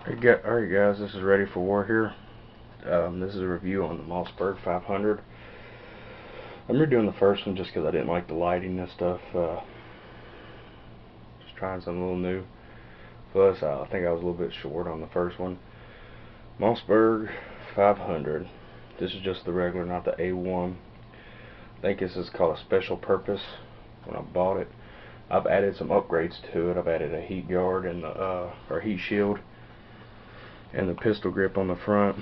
Alright guys, this is Ready for War here. This is a review on the Mossberg 500. I'm redoing the first one just because I didn't like the lighting and stuff. Just trying something a little new. Plus, I think I was a little bit short on the first one. Mossberg 500. This is just the regular, not the A1. I think this is called a special purpose when I bought it. I've added some upgrades to it. I've added a heat guard and or heat shield and the pistol grip on the front.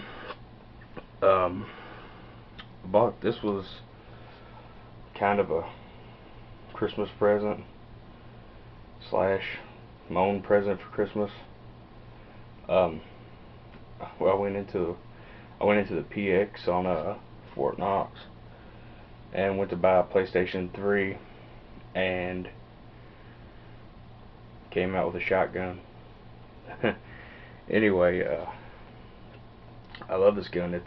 Bought this was kind of a Christmas present slash my own present for Christmas. Well, I went into the PX on Fort Knox and went to buy a PlayStation 3 and came out with a shotgun. Anyway, I love this gun.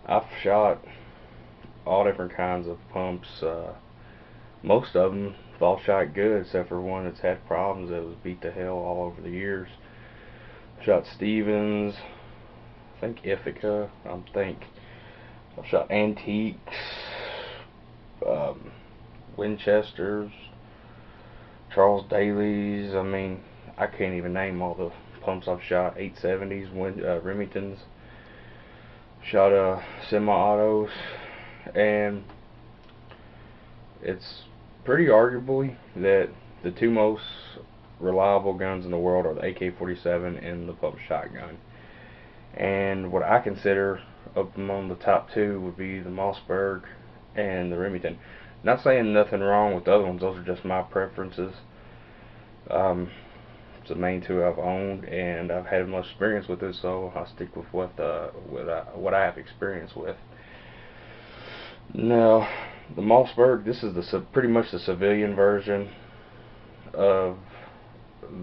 I've shot all different kinds of pumps. Most of them have all shot good, except for one that's had problems that was beat to hell all over the years. Shot Stevens, I think Ithaca, I've shot Antiques, Winchesters, Charles Daly's. I mean, I can't even name all the pumps I've shot. 870s, Remingtons. Shot semi-autos, and it's pretty arguably that the two most reliable guns in the world are the AK-47 and the pump shotgun. And what I consider up among the top two would be the Mossberg and the Remington. Not saying nothing wrong with the other ones; those are just my preferences. It's the main two I've owned, and I've had much experience with it, so I'll stick with what I have experience with. Now, the Mossberg, this is pretty much the civilian version of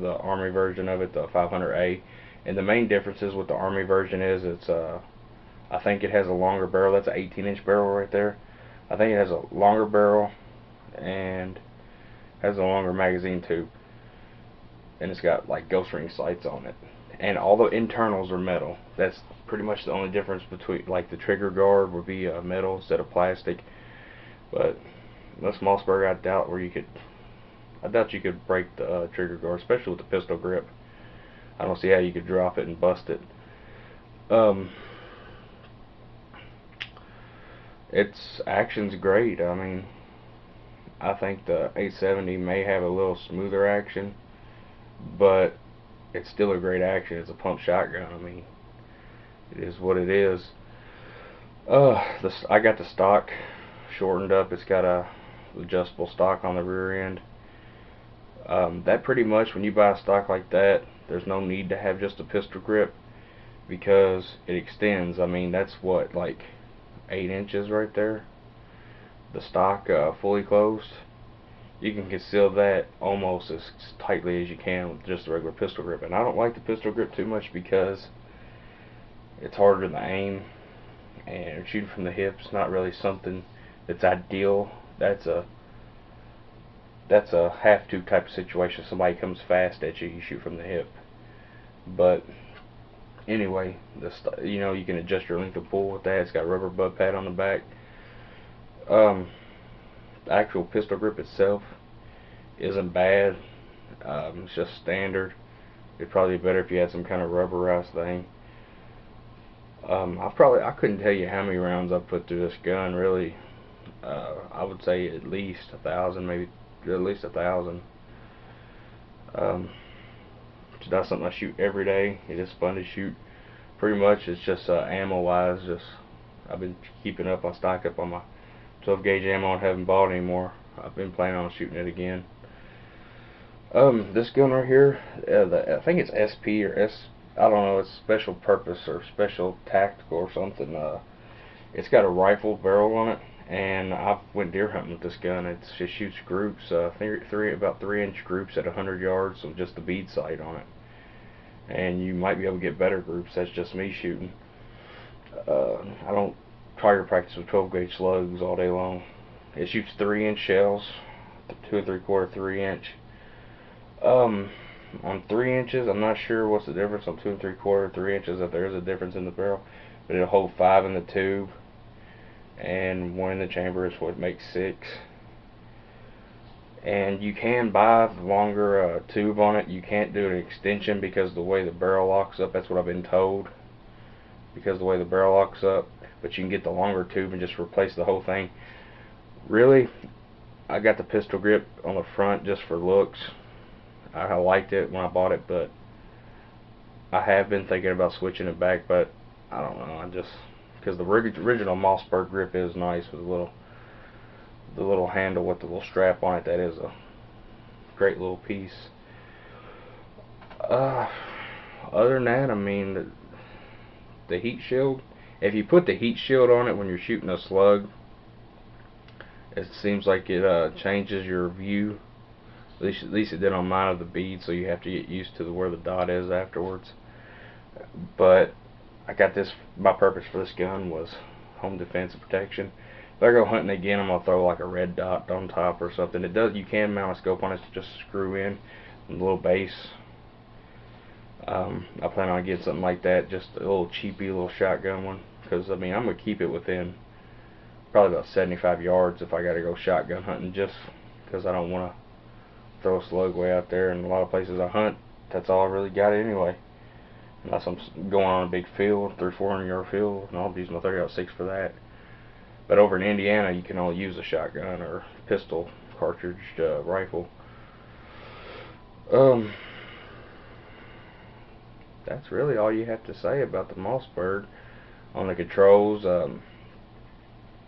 the Army version of it, the 500A. And the main differences with the Army version is I think it has a longer barrel. That's an 18-inch barrel right there. I think it has a longer barrel and has a longer magazine tube. And it's got like ghost ring sights on it, and all the internals are metal. That's pretty much the only difference between, like, the trigger guard would be metal instead of plastic. But this Mossberg, I doubt you could break the trigger guard, especially with the pistol grip. I don't see how you could drop it and bust it. Its action's great. I mean, I think the 870 may have a little smoother action, but it's still a great action. It's a pump shotgun. I mean, it is what it is. I got the stock shortened up. It's got a adjustable stock on the rear end. That pretty much, when you buy a stock like that, there's no need to have just a pistol grip because it extends. I mean, that's what, like 8 inches right there. The stock fully closed. You can conceal that almost as tightly as you can with just a regular pistol grip. And I don't like the pistol grip too much because it's harder to aim, and shooting from the hip is not really something that's ideal. That's a have-to type of situation. Somebody comes fast at you, you shoot from the hip. But anyway, you can adjust your length of pull with that. It's got a rubber butt pad on the back. The actual pistol grip itself isn't bad. It's just standard. It'd probably be better if you had some kind of rubberized thing. I couldn't tell you how many rounds I've put through this gun, really. I would say at least 1,000, maybe at least 1,000. It's not something I shoot every day. It is fun to shoot. Pretty much, it's just ammo wise. I've been keeping up. I stock up on my 12 gauge ammo and haven't bought anymore. I've been planning on shooting it again. This gun right here, I think it's SP or I don't know, it's special purpose or special tactical or something. It's got a rifle barrel on it, and I've went deer hunting with this gun. It shoots groups, about 3-inch groups at 100 yards with just the bead sight on it. And you might be able to get better groups. That's just me shooting. I don't target practice with 12 gauge slugs all day long. It shoots 3-inch shells, 2 3/4, 3-inch. on 3 inches, I'm not sure what's the difference on 2 3/4, 3 inches, if there is a difference in the barrel, but it'll hold 5 in the tube, and 1 in the chamber is what makes 6. And you can buy the longer tube on it. You can't do an extension because the way the barrel locks up. That's what I've been told. Because the way the barrel locks up. But you can get the longer tube and just replace the whole thing. Really, I got the pistol grip on the front just for looks. I liked it when I bought it, but I have been thinking about switching it back. But I don't know. I just because the original Mossberg grip is nice with the little handle with the little strap on it. That is a great little piece. Other than that, I mean, the heat shield, if you put the heat shield on it when you're shooting a slug, it seems like it changes your view. At least it did on mine, of the bead, so you have to get used to where the dot is afterwards. But I got this, my purpose for this gun was home defense and protection. If I go hunting again, I'm gonna throw like a red dot on top or something. It does. You can mount a scope on it to just screw in a little base. I plan on getting something like that, just a little cheapy little shotgun one. Because I mean, I'm gonna keep it within probably about 75 yards if I gotta go shotgun hunting, just because I don't want to throw a slug way out there. And a lot of places I hunt, that's all I really got anyway. Unless I'm going on a big field, 300-400 yard field, and I'll use my 30-06 for that. But over in Indiana, you can only use a shotgun or pistol cartridge rifle. That's really all you have to say about the Mossberg. On the controls,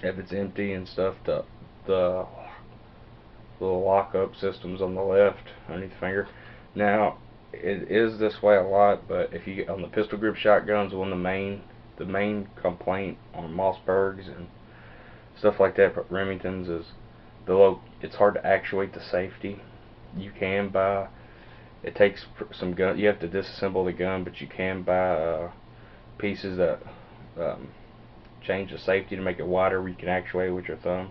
if it's empty and stuff, the little lock-up system's on the left underneath the finger. Now, it is this way a lot, but if you on the pistol grip shotguns, the main complaint on Mossbergs and stuff like that, but Remingtons, is it's hard to actuate the safety. You can buy, it takes some gun, you have to disassemble the gun, but you can buy pieces that change the safety to make it wider where you can actuate it with your thumb.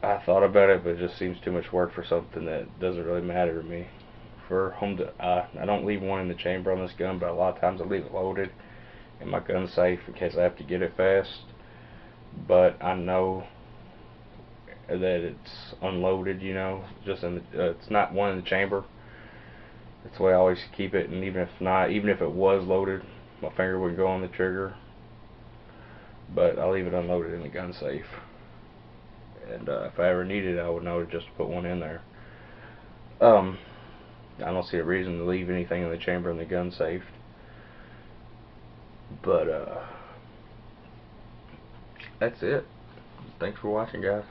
I thought about it, but it just seems too much work for something that doesn't really matter to me. For home, I don't leave one in the chamber on this gun, but a lot of times I leave it loaded in my gun safe in case I have to get it fast. But I know that it's unloaded, you know, just in the, it's not one in the chamber. That's the way I always keep it, and even if it was loaded, my finger wouldn't go on the trigger. But I leave it unloaded in the gun safe, and if I ever needed it, I would know to just put one in there. I don't see a reason to leave anything in the chamber in the gun safe. But that's it. Thanks for watching, guys.